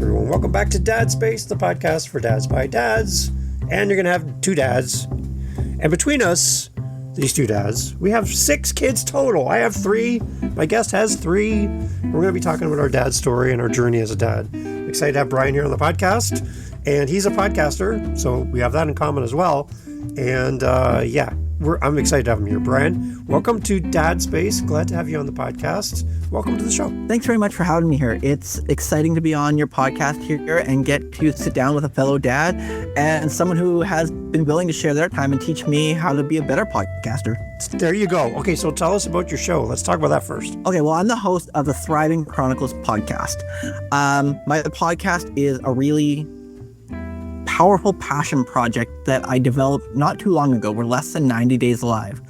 Everyone, welcome back to Dad Space, the podcast for dads by dads. And you're going to have two dads. And between us, these two dads, we have 6 kids total. I have 3. My guest has 3. We're going to be talking about our dad's story and our journey as a dad. Excited to have Bryan here on the podcast. And he's a podcaster, so we have that in common as well. And I'm excited to have him here. Bryan, welcome to Dad Space. Glad to have you on the podcast. Welcome to the show. Thanks very much for having me here. It's exciting to be on your podcast here and get to sit down with a fellow dad and someone who has been willing to share their time and teach me how to be a better podcaster. There you go. Okay, so tell us about your show. Let's talk about that first. Okay, well, I'm the host of the Thriving Chronicles podcast. My podcast is a really powerful passion project that I developed not too long ago. We're less than 90 days live.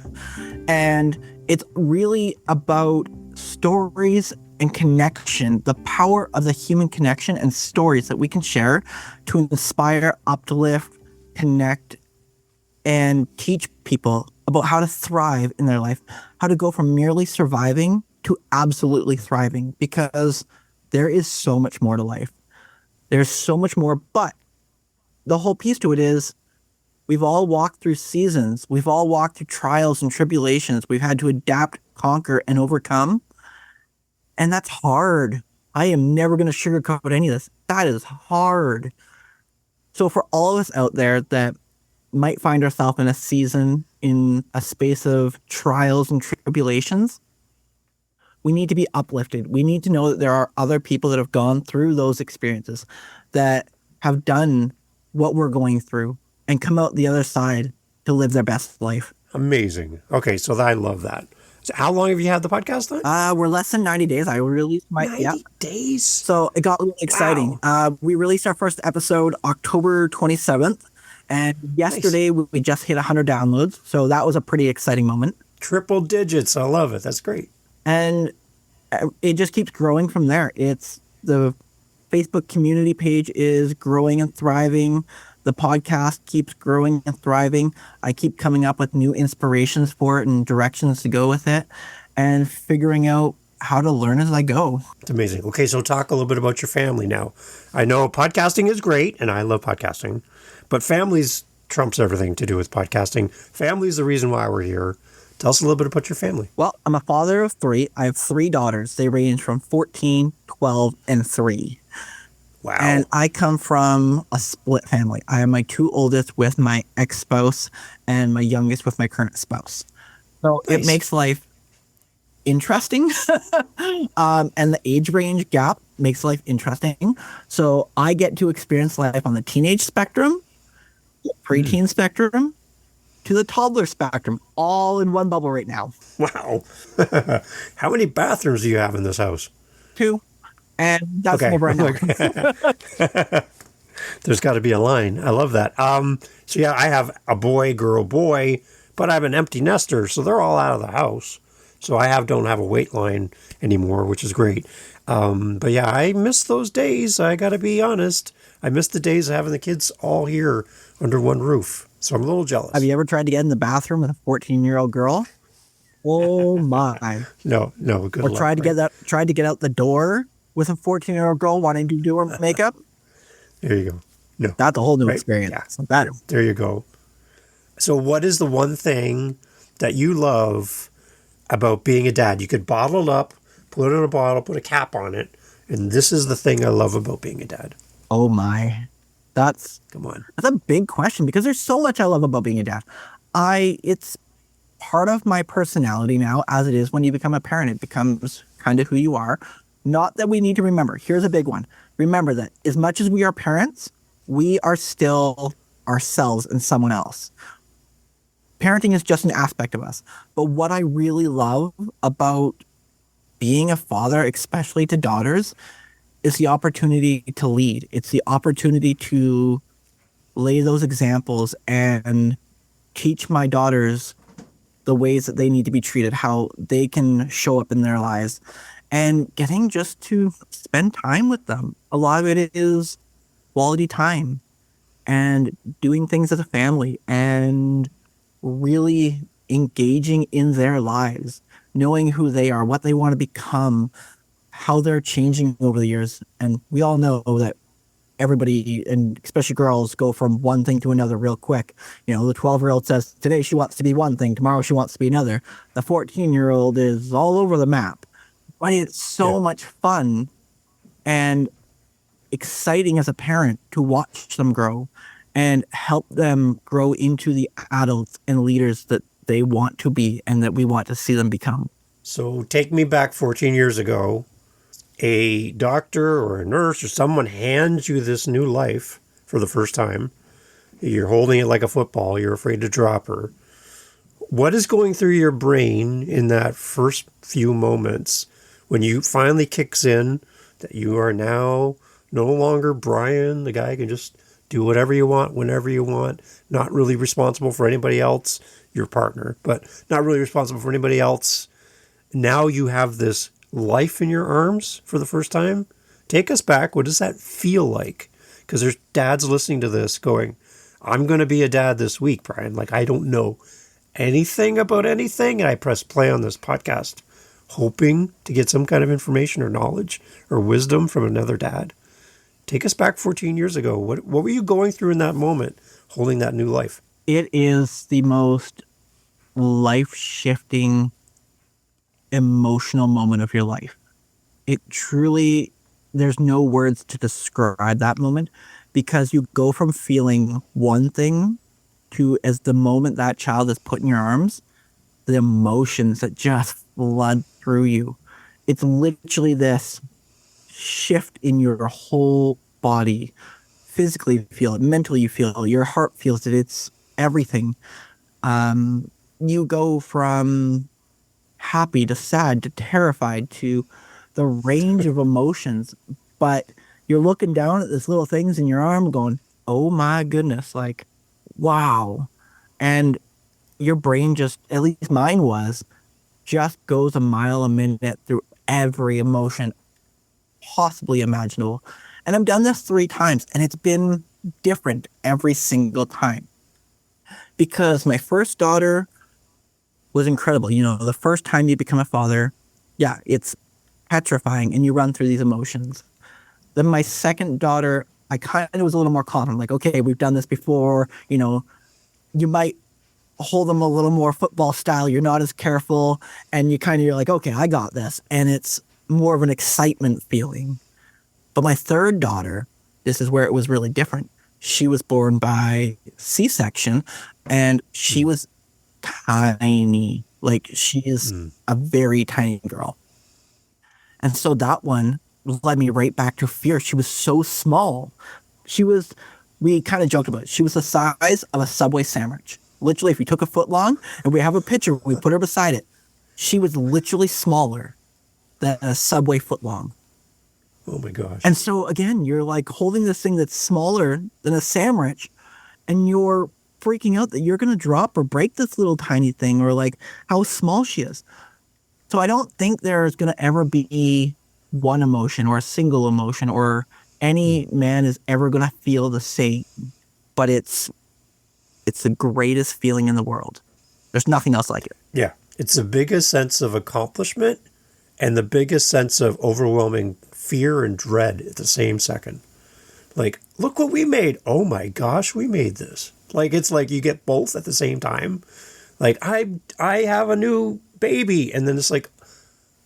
And it's really about stories and connection, the power of the human connection and stories that we can share to inspire, uplift, connect, and teach people about how to thrive in their life, how to go from merely surviving to absolutely thriving, because there is so much more to life. There's so much more, but the whole piece to it is we've all walked through seasons. We've all walked through trials and tribulations. We've had to adapt, conquer, and overcome. And that's hard. I am never going to sugarcoat any of this. That is hard. So for all of us out there that might find ourselves in a season, in a space of trials and tribulations, we need to be uplifted. We need to know that there are other people that have gone through those experiences, that have done what we're going through and come out the other side to live their best life. Amazing. Okay, so I love that. So how long have you had the podcast then? We're less than 90 days. I released my 90 days. So it got really exciting. Wow. We released our first episode October 27th, and yesterday we just hit 100 downloads. So that was a pretty exciting moment. Triple digits. I love it. That's great. And it just keeps growing from there. It's the Facebook community page is growing and thriving. The podcast keeps growing and thriving. I keep coming up with new inspirations for it and directions to go with it and figuring out how to learn as I go. It's amazing. Okay, so talk a little bit about your family now. I know podcasting is great, and I love podcasting, but families trumps everything to do with podcasting. Family is the reason why we're here. Tell us a little bit about your family. Well, I'm a father of 3. I have 3 daughters. They range from 14, 12, and 3. Wow. And I come from a split family. I have my 2 oldest with my ex-spouse and my youngest with my current spouse. So Nice. It makes life interesting. And the age range gap makes life interesting. So I get to experience life on the teenage spectrum, preteen spectrum, to the toddler spectrum, all in one bubble right now. Wow. How many bathrooms do you have in this house? 2. And that's Okay. over now. There's got to be a line. I love that. So yeah, I have a boy, girl, boy, but I'm an empty nester, so they're all out of the house. So I don't have a wait line anymore, which is great. But yeah, I miss those days. I got to be honest. I miss the days of having the kids all here under one roof. So I'm a little jealous. Have you ever tried to get in the bathroom with a 14-year-old girl? Oh my! No. Good Or luck, tried to get out the door with a 14-year-old girl wanting to do her makeup. There you go. No. That's a whole new Right, experience. yeah. So that There you go. So what is the one thing that you love about being a dad? You could bottle it up, put it in a bottle, put a cap on it, and this is the thing I love about being a dad. Oh my, that's Come on. a big question because there's so much I love about being a dad. It's part of my personality now, as it is when you become a parent. It becomes kind of who you are. Not that we need to remember. Here's a big one. Remember that as much as we are parents, we are still ourselves and someone else. Parenting is just an aspect of us. But what I really love about being a father, especially to daughters, is the opportunity to lead. It's the opportunity to lay those examples and teach my daughters the ways that they need to be treated, how they can show up in their lives, and getting just to spend time with them. A lot of it is quality time and doing things as a family and really engaging in their lives, knowing who they are, what they want to become, how they're changing over the years. And we all know that everybody, and especially girls, go from one thing to another real quick. The 12-year-old says today she wants to be one thing, tomorrow she wants to be another. The 14-year-old is all over the map. But it's so much fun and exciting as a parent to watch them grow and help them grow into the adults and leaders that they want to be and that we want to see them become. So take me back 14 years ago. A doctor or a nurse or someone hands you this new life for the first time. You're holding it like a football. You're afraid to drop her. What is going through your brain in that first few moments when you finally kicks in that you are now no longer Bryan, the guy who can just do whatever you want, whenever you want, not really responsible for anybody else, your partner, but not really responsible for anybody else. Now you have this life in your arms for the first time. Take us back. What does that feel like? Because there's dads listening to this going, I'm going to be a dad this week, Bryan. Like, I don't know anything about anything. And I press play on this podcast, hoping to get some kind of information or knowledge or wisdom from another dad. Take us back 14 years ago. What were you going through in that moment, holding that new life? It is the most life-shifting emotional moment of your life. It truly, there's no words to describe that moment, because you go from feeling one thing to, as the moment that child is put in your arms, the emotions that just flood through you. It's literally this shift in your whole body. Physically you feel it, mentally you feel it, your heart feels it, it's everything. You go from happy to sad to terrified to the range of emotions, but you're looking down at these little things in your arm going, oh my goodness, like, wow. And your brain just, at least mine was, just goes a mile a minute through every emotion possibly imaginable. And I've done this 3 times, and it's been different every single time. Because my first daughter was incredible. The first time you become a father, it's petrifying, and you run through these emotions. Then my second daughter, I kind of was a little more confident. Like, okay, we've done this before. You might hold them a little more football style. You're not as careful, and you're like, okay, I got this. And it's more of an excitement feeling. But my third daughter, this is where it was really different. She was born by C-section, and she was tiny. Like, she is a very tiny girl. And so that one led me right back to fear. She was so small. We kind of joked about it. She was the size of a Subway sandwich. Literally, if we took a foot long and we have a picture, we put her beside it. She was literally smaller than a Subway foot long. Oh my gosh. And so again, you're like holding this thing that's smaller than a sandwich, and you're freaking out that you're going to drop or break this little tiny thing, or like how small she is. So I don't think there's going to ever be one emotion or a single emotion, or any man is ever going to feel the same, but it's the greatest feeling in the world. There's nothing else like it. Yeah. It's the biggest sense of accomplishment and the biggest sense of overwhelming fear and dread at the same second. Like, look what we made. Oh my gosh, we made this. Like, it's like you get both at the same time. Like, I have a new baby. And then it's like,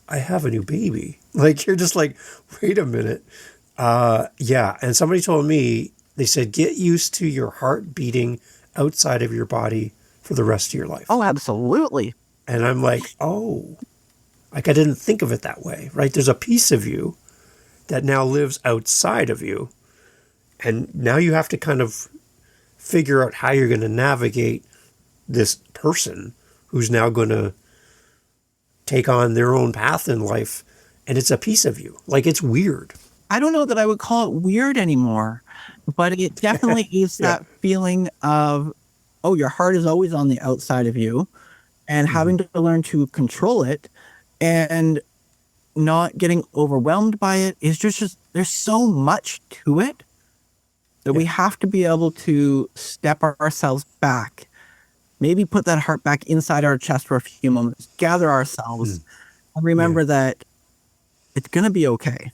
I have a new baby. Like, you're just like, wait a minute. Yeah. And somebody told me, they said, get used to your heart beating outside of your body for the rest of your life. Oh, absolutely. And I'm like, oh, like I didn't think of it that way, right? There's a piece of you that now lives outside of you. And now you have to kind of figure out how you're going to navigate this person who's now going to take on their own path in life. And it's a piece of you. Like, it's weird. I don't know that I would call it weird anymore, but it definitely is that feeling of, oh, your heart is always on the outside of you, and having to learn to control it and not getting overwhelmed by it is just there's so much to it that we have to be able to step ourselves back, maybe put that heart back inside our chest for a few moments, gather ourselves, and remember that it's going to be okay.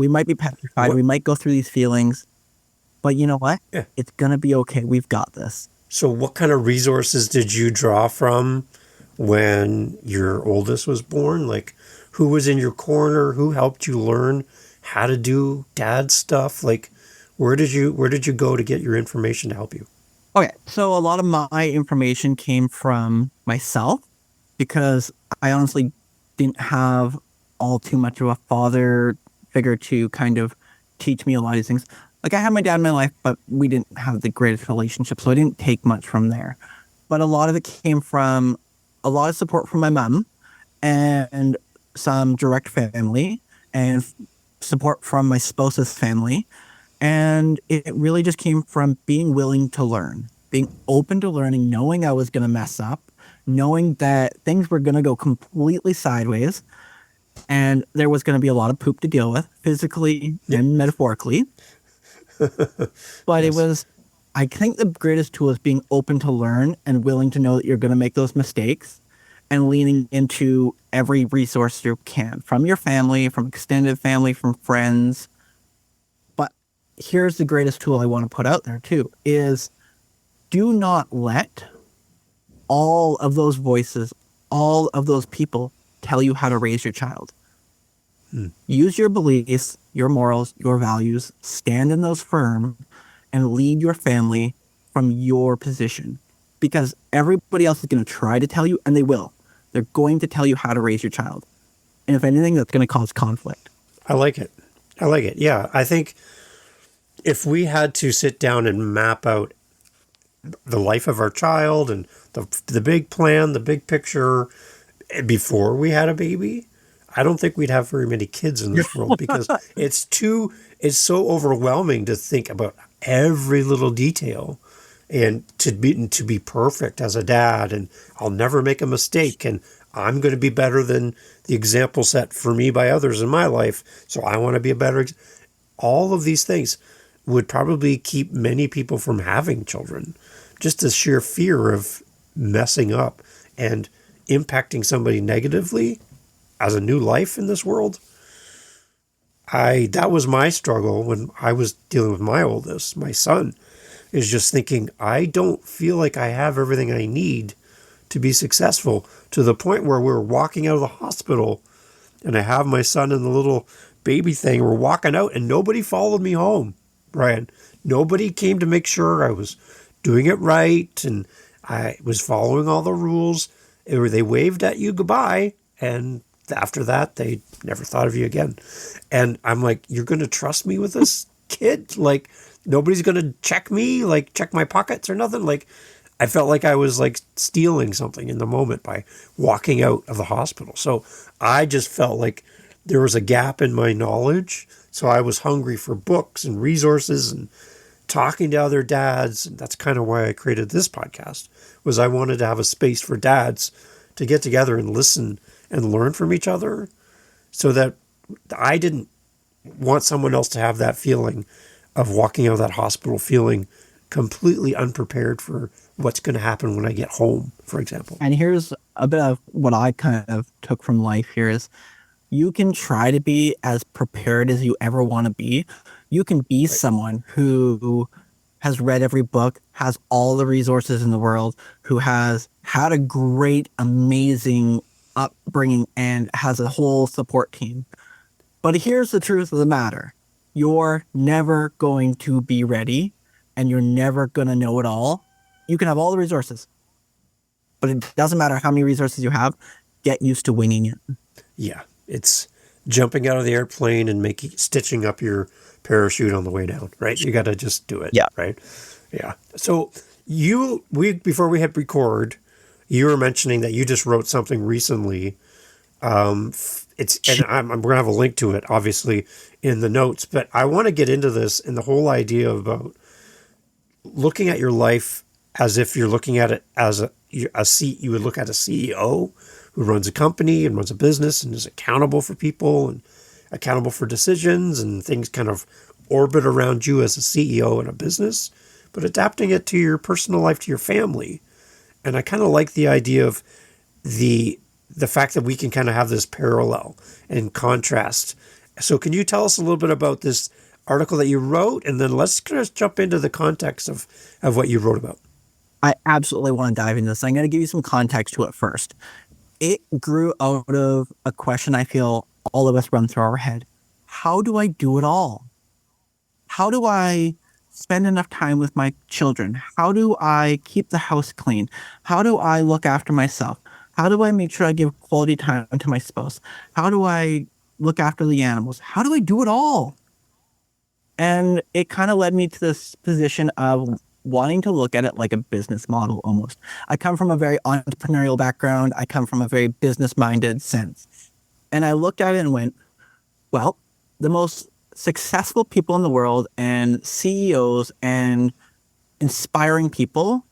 We might be petrified. What? We might go through these feelings. But you know what? Yeah. It's going to be okay. We've got this. So what kind of resources did you draw from when your oldest was born? Like, who was in your corner? Who helped you learn how to do dad stuff? Like, where did you go to get your information to help you? Okay, so a lot of my information came from myself because I honestly didn't have all too much of a father figure to kind of teach me a lot of these things. Like I had my dad in my life, but we didn't have the greatest relationship, so I didn't take much from there. But a lot of it came from a lot of support from my mom and some direct family and support from my spouse's family. And it really just came from being willing to learn, being open to learning, knowing I was going to mess up, knowing that things were going to go completely sideways, and there was going to be a lot of poop to deal with, physically and metaphorically. But Yes. it was, I think the greatest tool is being open to learn and willing to know that you're going to make those mistakes and leaning into every resource you can from your family, from extended family, from friends. But here's the greatest tool I want to put out there too is do not let all of those voices, all of those people tell you how to raise your child. Use your beliefs, your morals, your values, stand in those firm, and lead your family from your position. Because everybody else is going to try to tell you, and they will. They're going to tell you how to raise your child. And if anything, that's going to cause conflict. I like it. Yeah, I think if we had to sit down and map out the life of our child and the big plan, the big picture before we had a baby, I don't think we'd have very many kids in this world because it's so overwhelming to think about every little detail and to be perfect as a dad, and I'll never make a mistake, and I'm going to be better than the example set for me by others in my life, so I want to be a better all of these things would probably keep many people from having children. Just the sheer fear of messing up and impacting somebody negatively as a new life in this world. That was my struggle when I was dealing with my oldest, my son, is just thinking, I don't feel like I have everything I need to be successful, to the point where we're walking out of the hospital and I have my son in the little baby thing. We're walking out and nobody followed me home, Brian. Nobody came to make sure I was doing it right and I was following all the rules. They waved at you goodbye, and after that, they never thought of you again. And I'm like, you're going to trust me with this kid? Like, nobody's going to check me, like check my pockets or nothing? Like, I felt like I was like stealing something in the moment by walking out of the hospital. So I just felt like there was a gap in my knowledge. So I was hungry for books and resources and talking to other dads. And that's kind of why I created this podcast, was I wanted to have a space for dads to get together and listen and learn from each other, so that I didn't want someone else to have that feeling of walking out of that hospital feeling completely unprepared for what's going to happen when I get home, for example. And here's a bit of what I kind of took from life here is you can try to be as prepared as you ever want to be. You can be someone who has read every book, has all the resources in the world, who has had a great, amazing upbringing and has a whole support team. But here's the truth of the matter. You're never going to be ready and you're never going to know it all. You can have all the resources, but it doesn't matter how many resources you have. Get used to winging it. Yeah, it's jumping out of the airplane and stitching up your parachute on the way down, right? You got to just do it, Yeah. right? Yeah. So before we hit record, you were mentioning that you just wrote something recently. And we're gonna have a link to it, obviously, in the notes. But I want to get into this and the whole idea about looking at your life as if you're looking at it as you would look at a CEO who runs a company and runs a business and is accountable for people and accountable for decisions, and things kind of orbit around you as a CEO in a business, but adapting it to your personal life, to your family. And I kind of like the idea of the fact that we can kind of have this parallel and contrast So can you tell us a little bit about this article that you wrote, and then let's just jump into the context of what you wrote about. I absolutely want to dive into this. I'm going to give you some context to it first. It grew out of a question I feel all of us run through our head. How do I do it all? How do I spend enough time with my children? How do I keep the house clean? How do I look after myself? How do I make sure I give quality time to my spouse? How do I look after the animals? How do I do it all? And it kind of led me to this position of wanting to look at it like a business model almost. I come from a very entrepreneurial background. I come from a very business minded sense. And I looked at it and went, well, the most successful people in the world and CEOs and inspiring people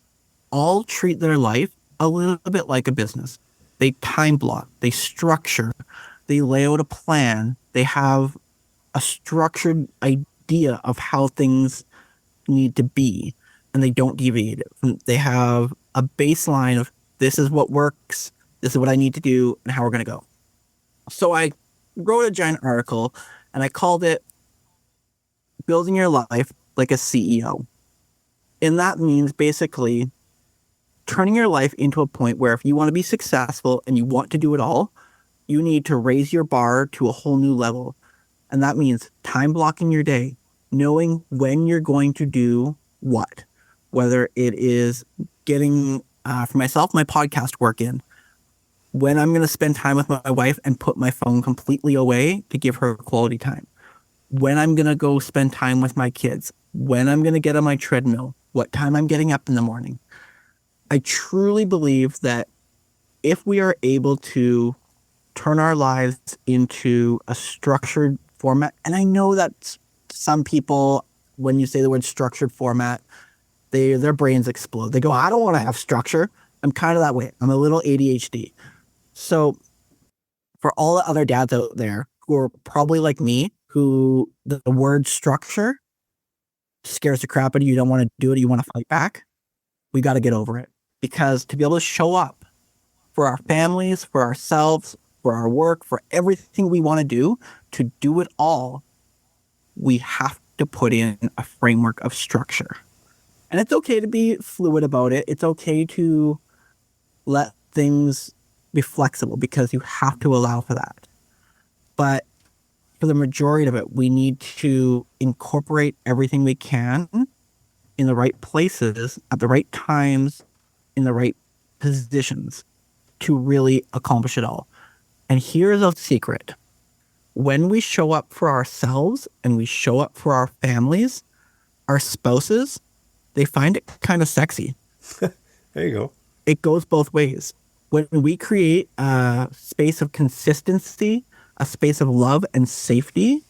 all treat their life a little bit like a business. They time block, they structure, they lay out a plan, they have a structured idea of how things need to be, and they don't deviate it. They have a baseline of this is what works, this is what I need to do, and how we're going to go. So I wrote a giant article, and I called it Building Your Life Like a CEO. And that means basically turning your life into a point where if you want to be successful and you want to do it all, you need to raise your bar to a whole new level. And that means time blocking your day, knowing when you're going to do what, whether it is getting, for myself, my podcast work in, when I'm going to spend time with my wife and put my phone completely away to give her quality time, when I'm going to go spend time with my kids, when I'm going to get on my treadmill, what time I'm getting up in the morning. I truly believe that if we are able to turn our lives into a structured format, and I know that some people, when you say the word structured format, their brains explode. They go, I don't want to have structure. I'm kind of that way. I'm a little ADHD. So for all the other dads out there who are probably like me, who the word structure scares the crap out of you, don't want to do it, you want to fight back, we got to get over it. Because to be able to show up for our families, for ourselves, for our work, for everything we want to do it all, we have to put in a framework of structure. And it's okay to be fluid about it. It's okay to let things be flexible because you have to allow for that. But for the majority of it, we need to incorporate everything we can in the right places, at the right times, in the right positions to really accomplish it all. And here's a secret. When we show up for ourselves and we show up for our families, our spouses, they find it kind of sexy. There you go. It goes both ways. When we create a space of consistency, a space of love and safety,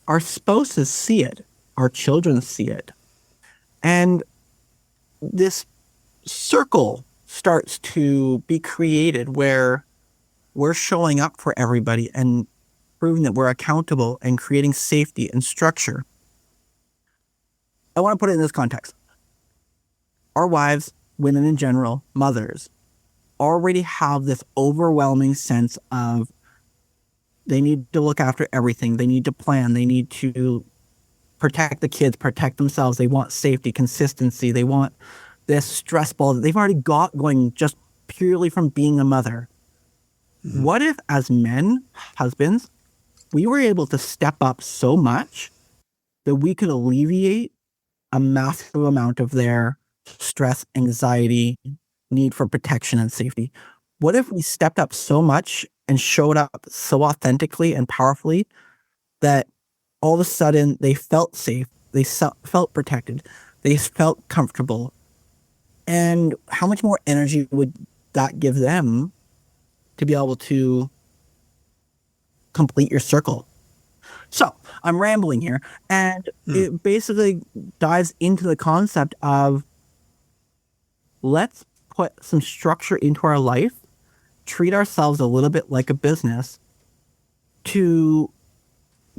our spouses see it. Our children see it. And this circle starts to be created where we're showing up for everybody and proving that we're accountable and creating safety and structure. I want to put it in this context. Our wives, women in general, mothers, already have this overwhelming sense of they need to look after everything. They need to plan. They need to protect the kids, protect themselves. They want safety, consistency. They want this stress ball that they've already got going just purely from being a mother. Mm-hmm. What if, as men, husbands, we were able to step up so much that we could alleviate a massive amount of their stress, anxiety, need for protection and safety? What if we stepped up so much and showed up so authentically and powerfully that all of a sudden they felt safe, they felt protected, they felt comfortable? And how much more energy would that give them to be able to complete your circle? So I'm rambling here, and it basically dives into the concept of let's put some structure into our life, treat ourselves a little bit like a business to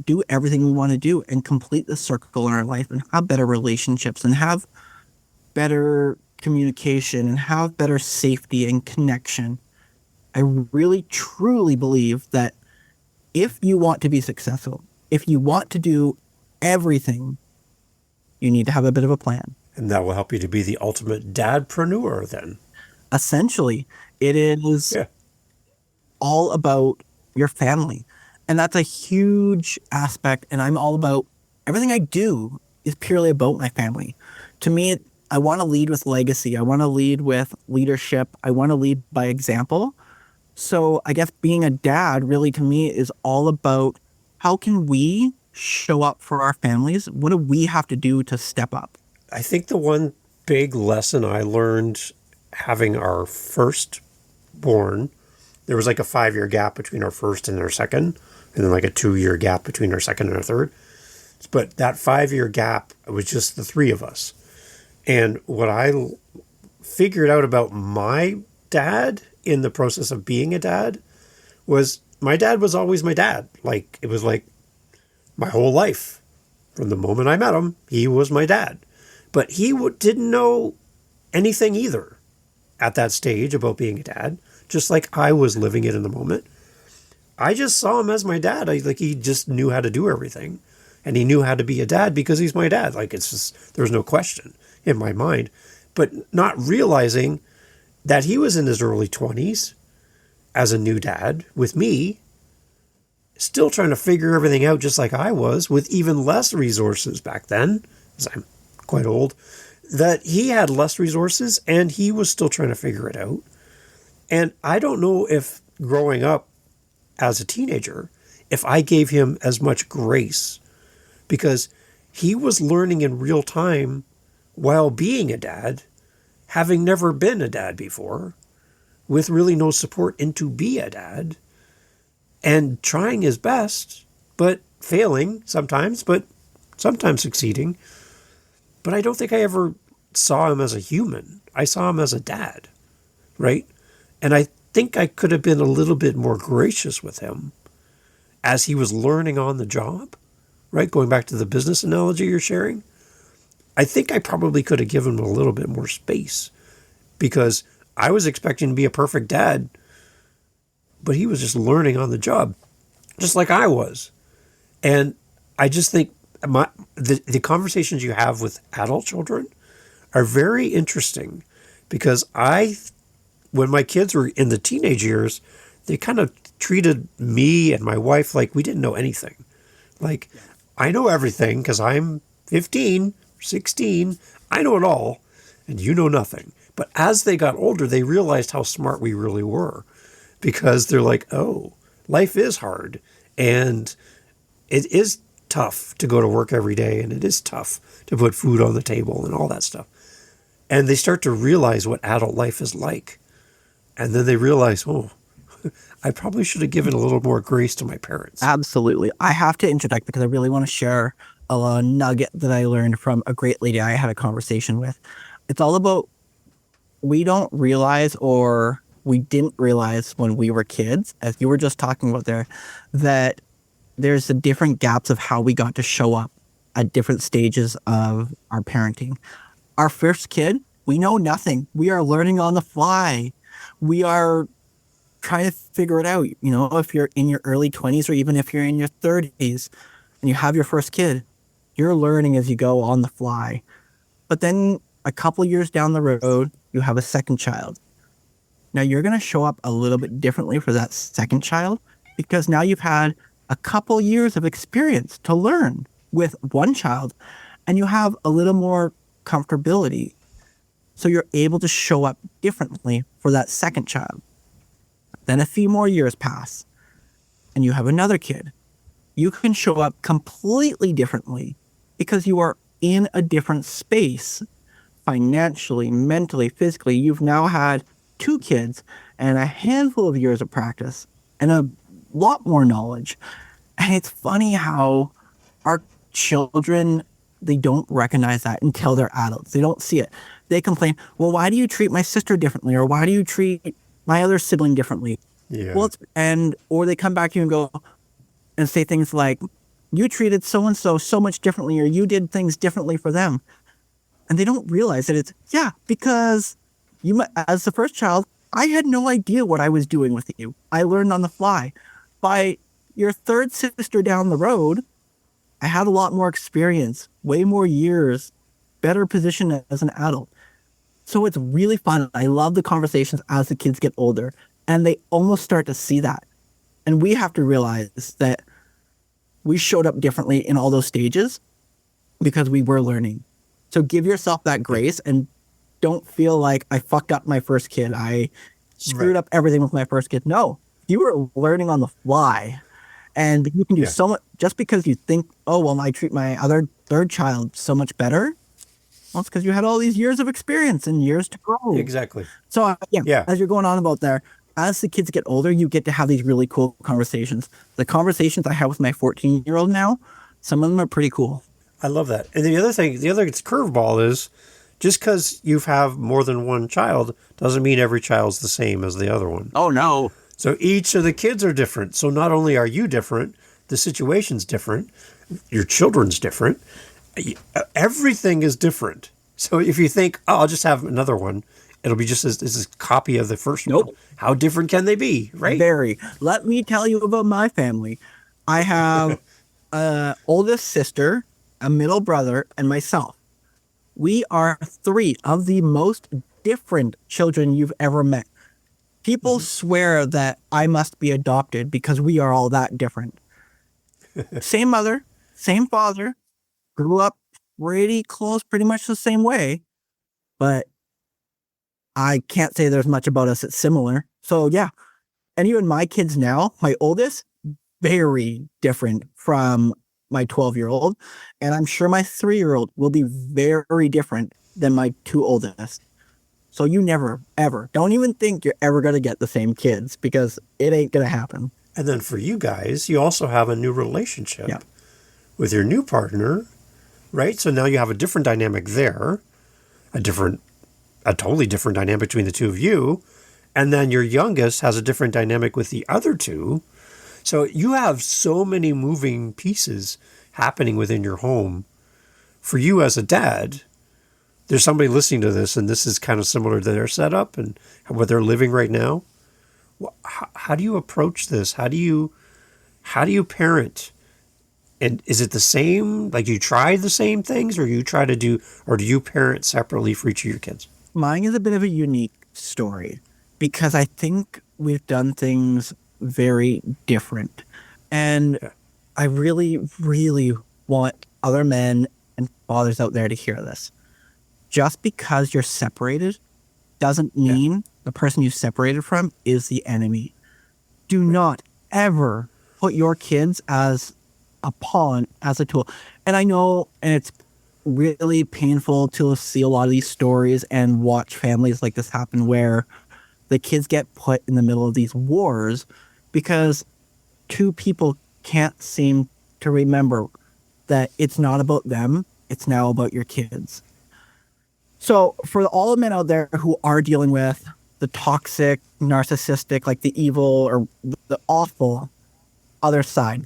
do everything we want to do and complete the circle in our life and have better relationships and have better communication and have better safety and connection. I really, truly believe that if you want to be successful, if you want to do everything, you need to have a bit of a plan. And that will help you to be the ultimate dadpreneur then. Essentially, it is all about your family. And that's a huge aspect. And I'm all about everything I do is purely about my family. To me, I want to lead with legacy. I want to lead with leadership. I want to lead by example. So I guess being a dad really to me is all about how can we show up for our families? What do we have to do to step up? I think the one big lesson I learned having our first born, there was like a 5-year gap between our first and our second, and then like a 2-year gap between our second and our third. But that 5-year gap was just the three of us. And what I figured out about my dad in the process of being a dad was my dad was always my dad. Like, it was like my whole life. From the moment I met him, he was my dad. But he didn't know anything either at that stage about being a dad, just like I was living it in the moment. I just saw him as my dad. He just knew how to do everything. And he knew how to be a dad because he's my dad. Like, it's just, there's no question in my mind. But not realizing that he was in his early 20s as a new dad with me, still trying to figure everything out just like I was, with even less resources back then, because I'm quite old, that he had less resources and he was still trying to figure it out. And I don't know if growing up as a teenager, if I gave him as much grace, because he was learning in real time while being a dad, having never been a dad before, with really no support in to be a dad, and trying his best, but failing sometimes, but sometimes succeeding. But I don't think I ever saw him as a human. I saw him as a dad, right? And I think I could have been a little bit more gracious with him as he was learning on the job, right? Going back to the business analogy you're sharing. I think I probably could have given him a little bit more space because I was expecting to be a perfect dad, but he was just learning on the job, just like I was. And I just think the conversations you have with adult children are very interesting because when my kids were in the teenage years, they kind of treated me and my wife like we didn't know anything. Like, I know everything because I'm 15, 16. I know it all, and you know nothing. But as they got older, they realized how smart we really were because they're like, oh, life is hard. And it is tough to go to work every day, and it is tough to put food on the table and all that stuff. And they start to realize what adult life is like. And then they realize, oh, I probably should have given a little more grace to my parents. Absolutely. I have to interject because I really want to share a nugget that I learned from a great lady I had a conversation with. It's all about, we don't realize, or we didn't realize when we were kids, as you were just talking about there, that there's the different gaps of how we got to show up at different stages of our parenting. Our first kid, we know nothing. We are learning on the fly. We are trying to figure it out. You know, if you're in your early 20s or even if you're in your 30s and you have your first kid, you're learning as you go on the fly. But then a couple years down the road, you have a second child. Now you're going to show up a little bit differently for that second child because now you've had a couple years of experience to learn with one child and you have a little more comfortability. So you're able to show up differently for that second child. Then a few more years pass and you have another kid. You can show up completely differently because you are in a different space financially, mentally, physically. You've now had 2 kids and a handful of years of practice and a lot more knowledge. And it's funny how our children, they don't recognize that until they're adults. They don't see it. They complain, well, why do you treat my sister differently? Or why do you treat my other sibling differently? Yeah. Well, or they come back to you and go and say things like, you treated so-and-so so much differently, or you did things differently for them. And they don't realize that it's, because as the first child, I had no idea what I was doing with you. I learned on the fly. By Your third sister down the road, I had a lot more experience, way more years, better position as an adult. So it's really fun. I love the conversations as the kids get older, and they almost start to see that. And we have to realize that we showed up differently in all those stages because we were learning. So give yourself that grace and don't feel like I fucked up my first kid. I screwed up everything with my first kid. No, you were learning on the fly. And you can do so much just because you think, oh, well, I treat my other third child so much better. Well, it's because you had all these years of experience and years to grow. Exactly. So, as you're going on about there, as the kids get older, you get to have these really cool conversations. The conversations I have with my 14-year-old now, some of them are pretty cool. I love that. And the other curveball is just because you have more than one child doesn't mean every child's the same as the other one. Oh, no. So each of the kids are different. So not only are you different, the situation's different, your children's different, everything is different. So if you think, oh, I'll just have another one, it'll be just as a copy of the first one. How different can they be, right? Very. Let me tell you about my family. I have an oldest sister, a middle brother, and myself. We are three of the most different children you've ever met. People swear that I must be adopted because we are all that different. Same mother, same father, grew up pretty close, pretty much the same way, but I can't say there's much about us that's similar. So yeah, and even my kids now, my oldest, very different from my 12-year-old, and I'm sure my 3-year-old will be very different than my two oldest. So you never, ever, don't even think you're ever going to get the same kids because it ain't going to happen. And then for you guys, you also have a new relationship with your new partner, right? So now you have a different dynamic there, a totally different dynamic between the two of you. And then your youngest has a different dynamic with the other two. So you have so many moving pieces happening within your home. For you as a dad, there's somebody listening to this, and this is kind of similar to their setup and what they're living right now. How do you approach this? How do you parent? And is it the same? Like, you try the same things, or do you parent separately for each of your kids? Mine is a bit of a unique story because I think we've done things very different. And I really, really want other men and fathers out there to hear this. Just because you're separated doesn't mean the person you separated from is the enemy. Do not ever put your kids as a pawn, as a tool. And I know, and it's really painful to see a lot of these stories and watch families like this happen where the kids get put in the middle of these wars because two people can't seem to remember that it's not about them, it's now about your kids. So for all the men out there who are dealing with the toxic, narcissistic, like the evil or the awful other side,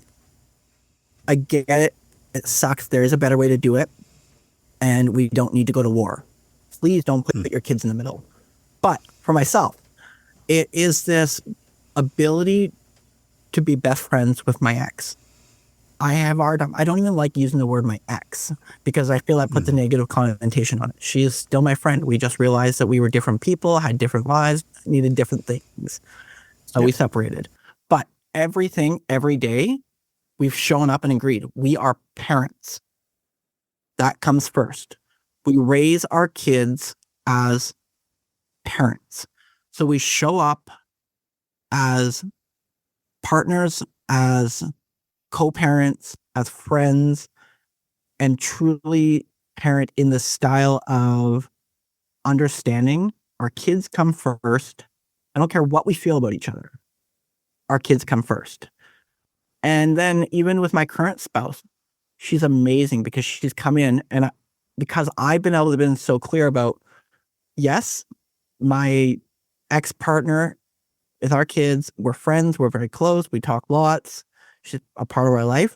I get it. It sucks. There is a better way to do it. And we don't need to go to war. Please don't put your kids in the middle. But for myself, it is this ability to be best friends with my ex. I have a hard time. I don't even like using the word my ex because I feel that puts a negative connotation on it. She is still my friend. We just realized that we were different people, had different lives, needed different things. So we separated. But everything, every day, we've shown up and agreed. We are parents. That comes first. We raise our kids as parents. So we show up as partners, as co-parents, as friends, and truly parent in the style of understanding our kids come first. I don't care what we feel about each other. Our kids come first. And then even with my current spouse, she's amazing because she's come in and because I've been able to be so clear about, yes, my ex-partner with our kids, we're friends, we're very close, we talk lots. She's a part of our life.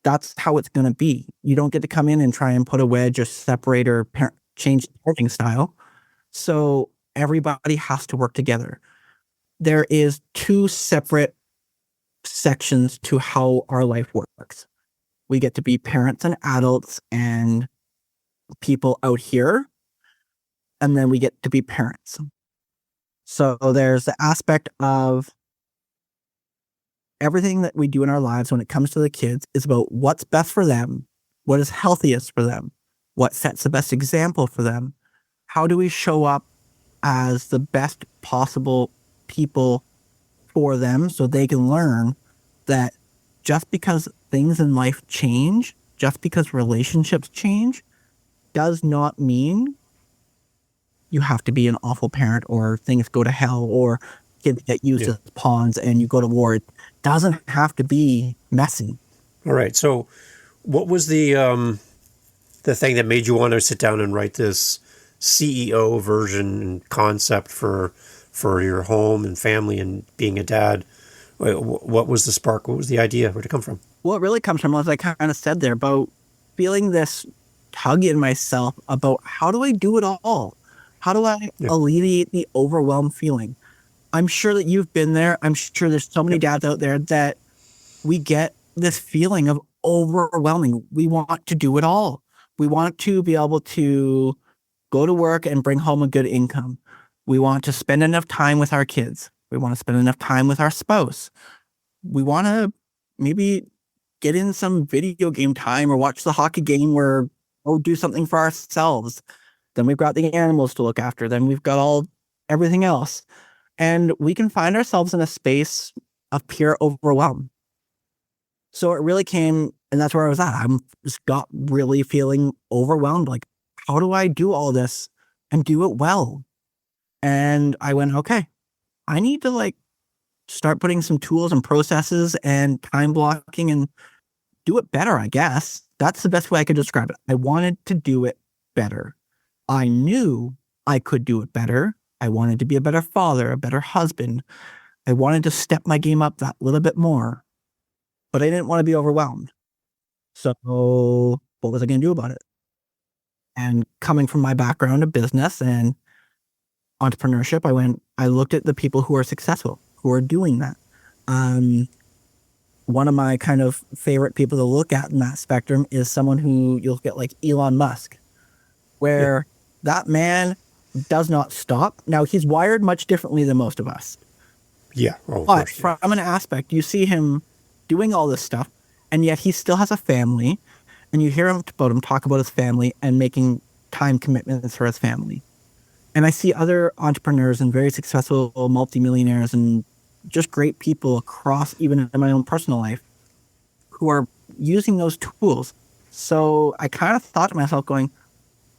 That's how it's going to be. You don't get to come in and try and put a wedge or separate or change the parenting style. So everybody has to work together. There is two separate sections to how our life works. We get to be parents and adults and people out here, and then we get to be parents. So there's the aspect of everything that we do in our lives when it comes to the kids is about what's best for them, what is healthiest for them, what sets the best example for them. How do we show up as the best possible people for them so they can learn that just because things in life change, just because relationships change, does not mean you have to be an awful parent or things go to hell or kids get used as pawns and you go to war. It doesn't have to be messy. All right. So what was the thing that made you want to sit down and write this CEO version and concept for your home and family and being a dad? What was the spark? What was the idea? Where'd it come from? Well, it really comes from, as I kind of said there, about feeling this tug in myself about how do I do it all? How do I alleviate the overwhelmed feeling? I'm sure that you've been there. I'm sure there's so many dads out there that we get this feeling of overwhelming. We want to do it all. We want to be able to go to work and bring home a good income. We want to spend enough time with our kids. We want to spend enough time with our spouse. We want to everybody get in some video game time or watch the hockey game or do something for ourselves. Then we've got the animals to look after. Then we've got everything else. And we can find ourselves in a space of pure overwhelm. So it really came, and that's where I was at. I just got really feeling overwhelmed. Like, how do I do all this and do it well? And I went, okay, I need to start putting some tools and processes and time blocking and do it better, I guess. That's the best way I could describe it. I wanted to do it better. I knew I could do it better. I wanted to be a better father, a better husband. I wanted to step my game up that little bit more, but I didn't want to be overwhelmed. So what was I going to do about it? And coming from my background of business and entrepreneurship, I looked at the people who are successful, who are doing that. One of my kind of favorite people to look at in that spectrum is someone who you'll get like Elon Musk, where that man does not stop. Now, he's wired much differently than most of us. Yeah. Oh, but from an aspect, you see him doing all this stuff, and yet he still has a family, and you hear him talk about his family and making time commitments for his family. And I see other entrepreneurs and very successful multimillionaires and just great people across, even in my own personal life, who are using those tools. So I kind of thought to myself going,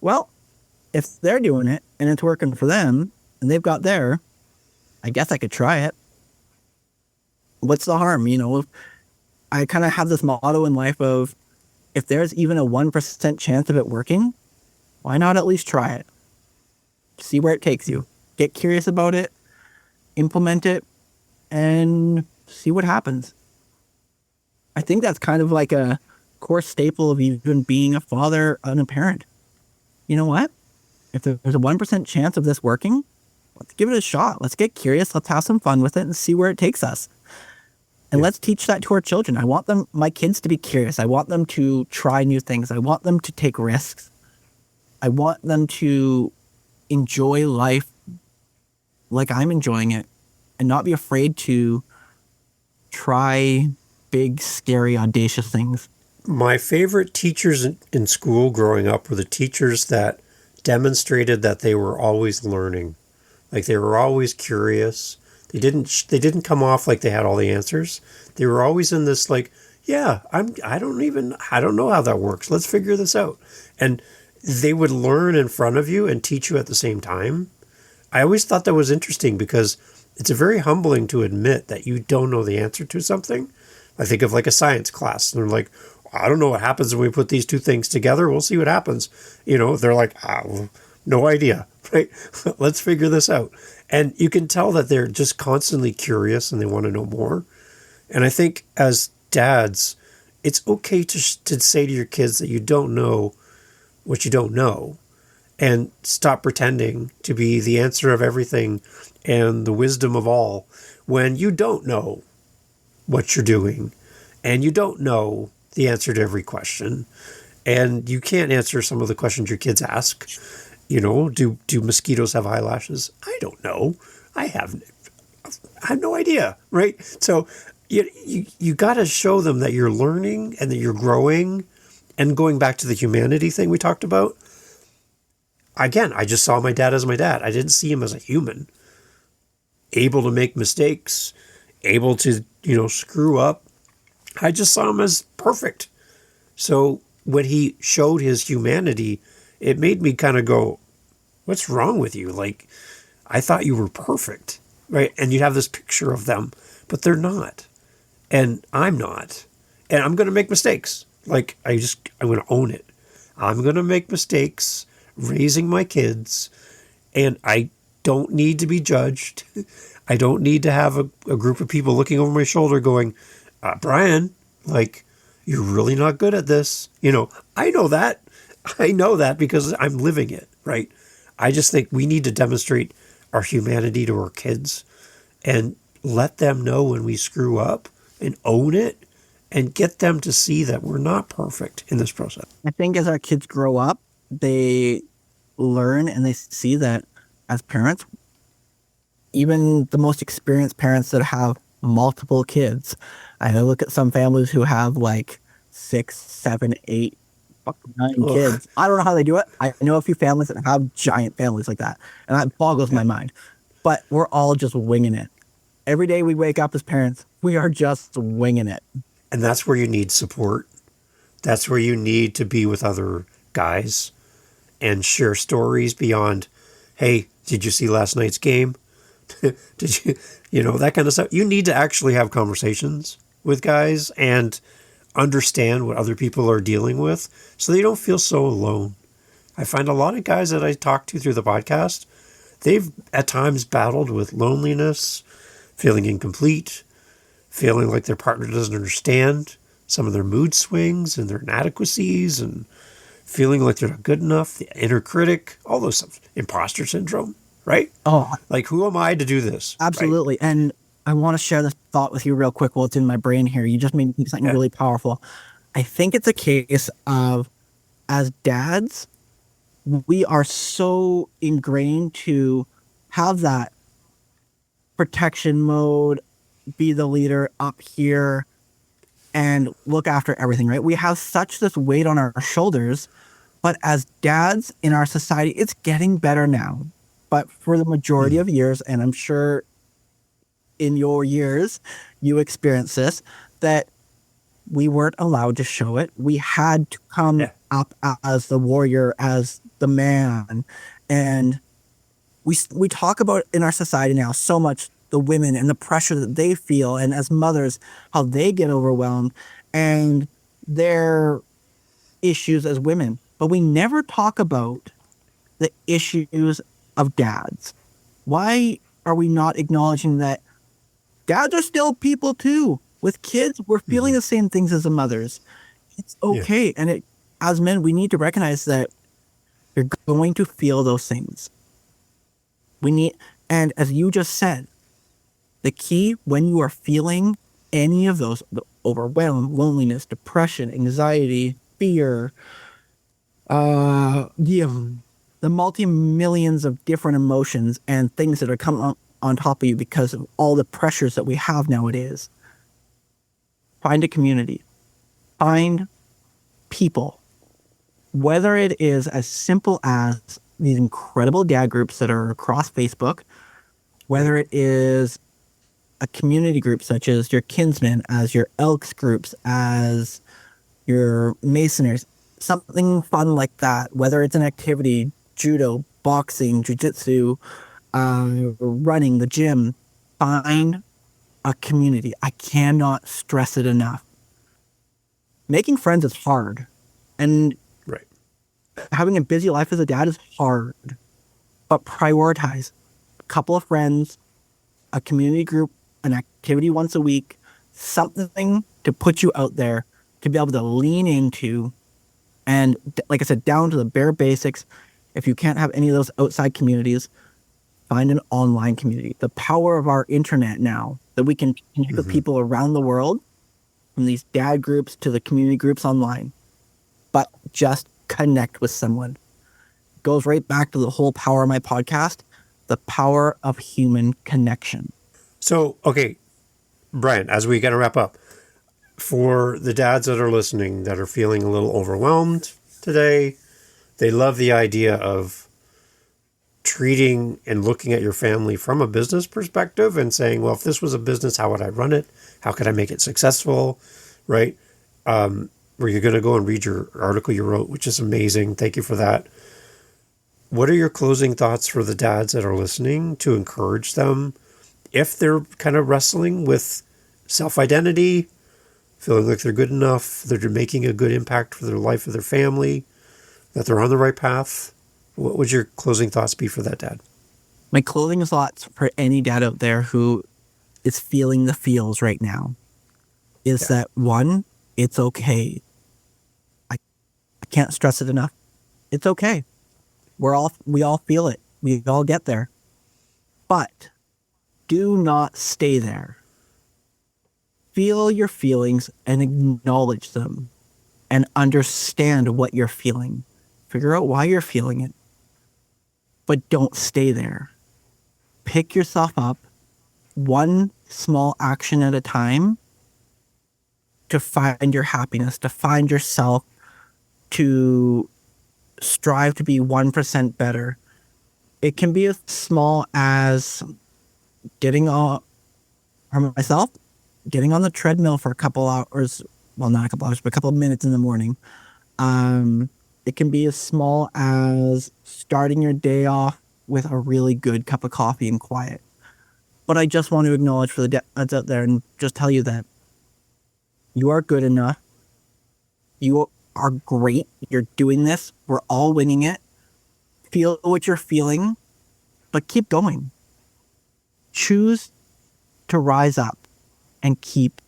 well, if they're doing it and it's working for them and they've got I guess I could try it. What's the harm? I kind of have this motto in life of if there's even a 1% chance of it working, why not at least try it? See where it takes you. Get curious about it, implement it, and see what happens. I think that's kind of like a core staple of even being a father and a parent. You know what? If there's a 1% chance of this working, let's give it a shot. Let's get curious. Let's have some fun with it and see where it takes us. And let's teach that to our children. I want my kids to be curious. I want them to try new things. I want them to take risks. I want them to enjoy life like I'm enjoying it and not be afraid to try big, scary, audacious things. My favorite teachers in school growing up were the teachers that demonstrated that they were always learning. Like they were always curious. They didn't come off like they had all the answers. They were always in this I don't know how that works. Let's figure this out. And they would learn in front of you and teach you at the same time. I always thought that was interesting because it's very humbling to admit that you don't know the answer to something. I think of like a science class and they're like, I don't know what happens when we put these two things together. We'll see what happens. They're like, no idea, right? Let's figure this out. And you can tell that they're just constantly curious and they want to know more. And I think as dads, it's okay to say to your kids that you don't know what you don't know and stop pretending to be the answer of everything and the wisdom of all when you don't know what you're doing, and you don't know the answer to every question, and you can't answer some of the questions your kids ask. Do mosquitoes have eyelashes? I don't know. I have no idea, right? So you got to show them that you're learning and that you're growing. And going back to the humanity thing we talked about, again, I just saw my dad as my dad. I didn't see him as a human, able to make mistakes, able to, screw up. I just saw him as perfect. So when he showed his humanity, it made me kind of go, what's wrong with you? Like, I thought you were perfect, right? And you'd have this picture of them, but they're not. And I'm not. And I'm going to make mistakes. Like, I'm going to own it. I'm going to make mistakes raising my kids, and I don't need to be judged. I don't need to have a group of people looking over my shoulder going, Bryan, like, you're really not good at this. I know that. I know that because I'm living it, right? I just think we need to demonstrate our humanity to our kids and let them know when we screw up and own it and get them to see that we're not perfect in this process. I think as our kids grow up, they learn and they see that as parents, even the most experienced parents that have multiple kids, I look at some families who have like 6, 7, 8, 9 kids. I don't know how they do it. I know a few families that have giant families like that, and that boggles my mind. But we're all just winging it. Every day we wake up as parents, we are just winging it. And that's where you need support. That's where you need to be with other guys and share stories beyond, hey, did you see last night's game? Did you, that kind of stuff. You need to actually have conversations with guys and understand what other people are dealing with so they don't feel so alone. I find a lot of guys that I talk to through the podcast, they've at times battled with loneliness, feeling incomplete, feeling like their partner doesn't understand some of their mood swings and their inadequacies, and feeling like they're not good enough, the inner critic, all those stuff, imposter syndrome, right? Oh, like, who am I to do this? Absolutely. Right? And I want to share this thought with you real quick while it's in my brain here. You just made me think something really powerful. I think it's a case of, as dads, we are so ingrained to have that protection mode, be the leader up here, and look after everything, right? We have such this weight on our shoulders, but as dads in our society, it's getting better now. But for the majority of years, and I'm sure in your years, you experienced this, that we weren't allowed to show it. We had to come up as the warrior, as the man. And we talk about in our society now so much the women and the pressure that they feel, and as mothers, how they get overwhelmed and their issues as women. But we never talk about the issues of dads. Why are we not acknowledging that dads are still people too? With kids, we're feeling the same things as the mothers. It's okay. Yeah. And as men, we need to recognize that you're going to feel those things. And as you just said, the key when you are feeling any of those, the overwhelm, loneliness, depression, anxiety, fear, the multi-millions of different emotions and things that are coming on top of you because of all the pressures that we have nowadays. Find a community. Find people. Whether it is as simple as these incredible dad groups that are across Facebook, whether it is a community group such as your Kinsmen, as your Elks groups, as your Masoners, something fun like that, whether it's an activity, judo, boxing, jiu-jitsu, running, the gym, find a community. I cannot stress it enough. Making friends is hard. And having a busy life as a dad is hard. But prioritize a couple of friends, a community group, an activity once a week, something to put you out there to be able to lean into. And like I said, down to the bare basics. If you can't have any of those outside communities, find an online community. The power of our internet now, that we can connect with people around the world, from these dad groups to the community groups online, but just connect with someone. Goes right back to the whole power of my podcast, the power of human connection. So, okay, Bryan, as we got to wrap up, for the dads that are listening that are feeling a little overwhelmed today, they love the idea of treating and looking at your family from a business perspective and saying, well, if this was a business, how would I run it? How could I make it successful? Right? Where you're going to go and read your article you wrote, which is amazing. Thank you for that. What are your closing thoughts for the dads that are listening to encourage them if they're kind of wrestling with self-identity, feeling like they're good enough, they're making a good impact for their life, for their family, that they're on the right path? What would your closing thoughts be for that dad? My closing thoughts for any dad out there who is feeling the feels right now is that, one, it's okay. I can't stress it enough. It's okay. We all feel it. We all get there. But do not stay there. Feel your feelings and acknowledge them and understand what you're feeling. Figure out why you're feeling it. But don't stay there. Pick yourself up one small action at a time to find your happiness, to find yourself, to strive to be 1% better. It can be as small as getting on the treadmill for a couple hours. Well, not a couple hours, but a couple of minutes in the morning. It can be as small as starting your day off with a really good cup of coffee and quiet. But I just want to acknowledge for the dads out there and just tell you that you are good enough. You are great. You're doing this. We're all winning it. Feel what you're feeling, but keep going. Choose to rise up and keep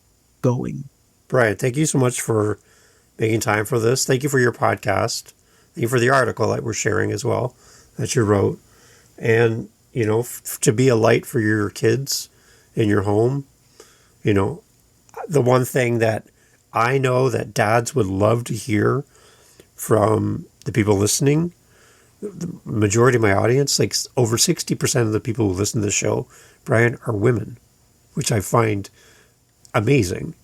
going. Bryan, thank you so much for making time for this. Thank you for your podcast. Thank you for the article that we're sharing as well that you wrote. And, you know, to be a light for your kids in your home, you know, the one thing that I know that dads would love to hear from the people listening, the majority of my audience, like over 60% of the people who listen to the show, Bryan, are women, which I find amazing.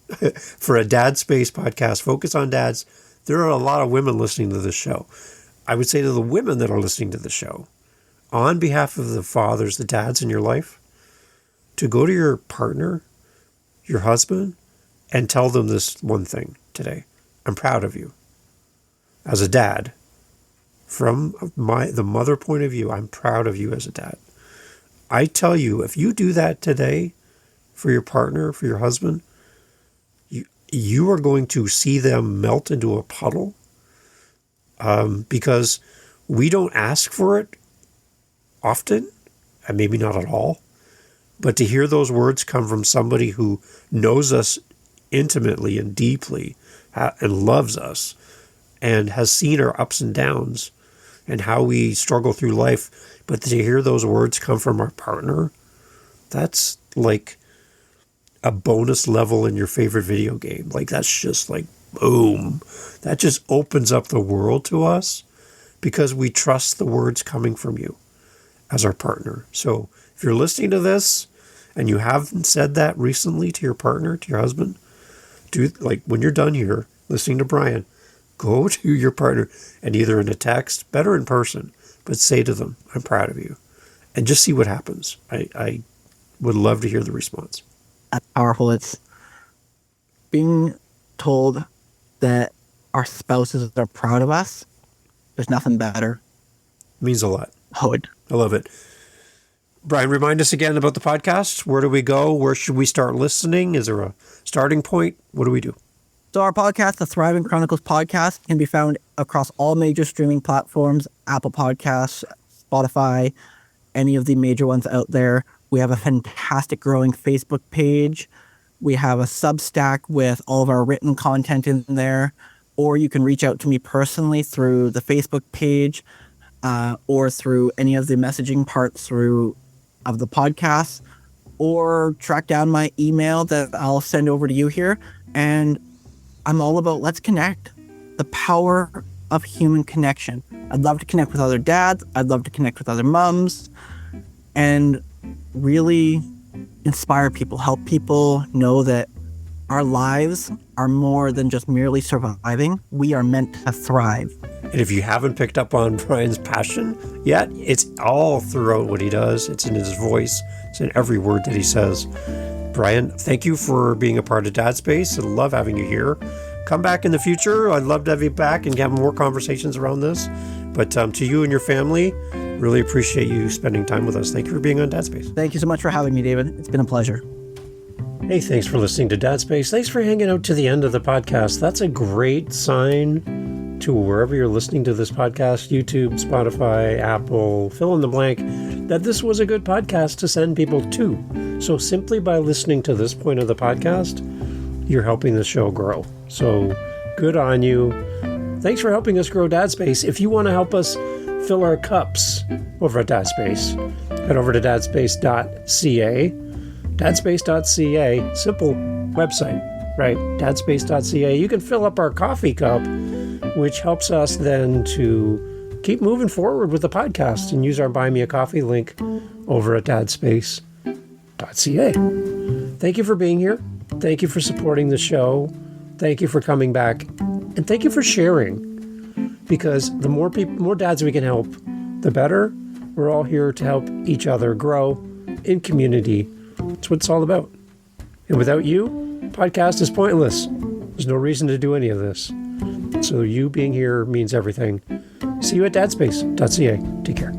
For a dad space podcast, focus on dads, there are a lot of women listening to this show. I would say to the women that are listening to the show, on behalf of the fathers, the dads in your life, to go to your partner, your husband, and tell them this one thing today. I'm proud of you. As a dad, from the mother point of view, I'm proud of you as a dad. I tell you, if you do that today for your partner, for your husband, you are going to see them melt into a puddle, because we don't ask for it often, and maybe not at all. But to hear those words come from somebody who knows us intimately and deeply and loves us and has seen our ups and downs and how we struggle through life, but to hear those words come from our partner, that's like a bonus level in your favorite video game. Like, that's just like, boom. That just opens up the world to us because we trust the words coming from you as our partner. So if you're listening to this and you haven't said that recently to your partner, to your husband, do, like, when you're done here listening to Bryan, go to your partner and either in a text, better in person, but say to them, I'm proud of you, and just see what happens. I would love to hear the response. That's powerful. It's being told that our spouses are proud of us. There's nothing better. It means a lot. I love it. Bryan, remind us again about the podcast. Where do we go? Where should we start listening? Is there a starting point? What do we do? So our podcast, the Thriving Chronicles podcast, can be found across all major streaming platforms, Apple Podcasts, Spotify, any of the major ones out there. We have a fantastic growing Facebook page. We have a Substack with all of our written content in there. Or you can reach out to me personally through the Facebook page, or through any of the messaging parts through of the podcast, or track down my email that I'll send over to you here. And I'm all about let's connect. The power of human connection. I'd love to connect with other dads. I'd love to connect with other moms and really inspire people, help people know that our lives are more than just merely surviving. We are meant to thrive. And if you haven't picked up on Bryan's passion yet, it's all throughout what he does. It's in his voice. It's in every word that he says. Bryan, thank you for being a part of Dad Space. I love having you here. Come back in the future. I'd love to have you back and have more conversations around this. But to you and your family, really appreciate you spending time with us. Thank you for being on Dad Space. Thank you so much for having me, David. It's been a pleasure. Hey, thanks for listening to Dad Space. Thanks for hanging out to the end of the podcast. That's a great sign to wherever you're listening to this podcast, YouTube, Spotify, Apple, fill in the blank, that this was a good podcast to send people to. So simply by listening to this point of the podcast, you're helping the show grow. So good on you. Thanks for helping us grow Dad Space. If you want to help us fill our cups over at Dad Space, head over to dadspace.ca. Dadspace.ca, simple website, right? Dadspace.ca. You can fill up our coffee cup, which helps us then to keep moving forward with the podcast and use our Buy Me a Coffee link over at dadspace.ca. Thank you for being here. Thank you for supporting the show. Thank you for coming back. And thank you for sharing. Because the more people, more dads we can help, the better. We're all here to help each other grow in community. That's what it's all about. And without you, podcast is pointless. There's no reason to do any of this. So you being here means everything. See you at dadspace.ca. Take care.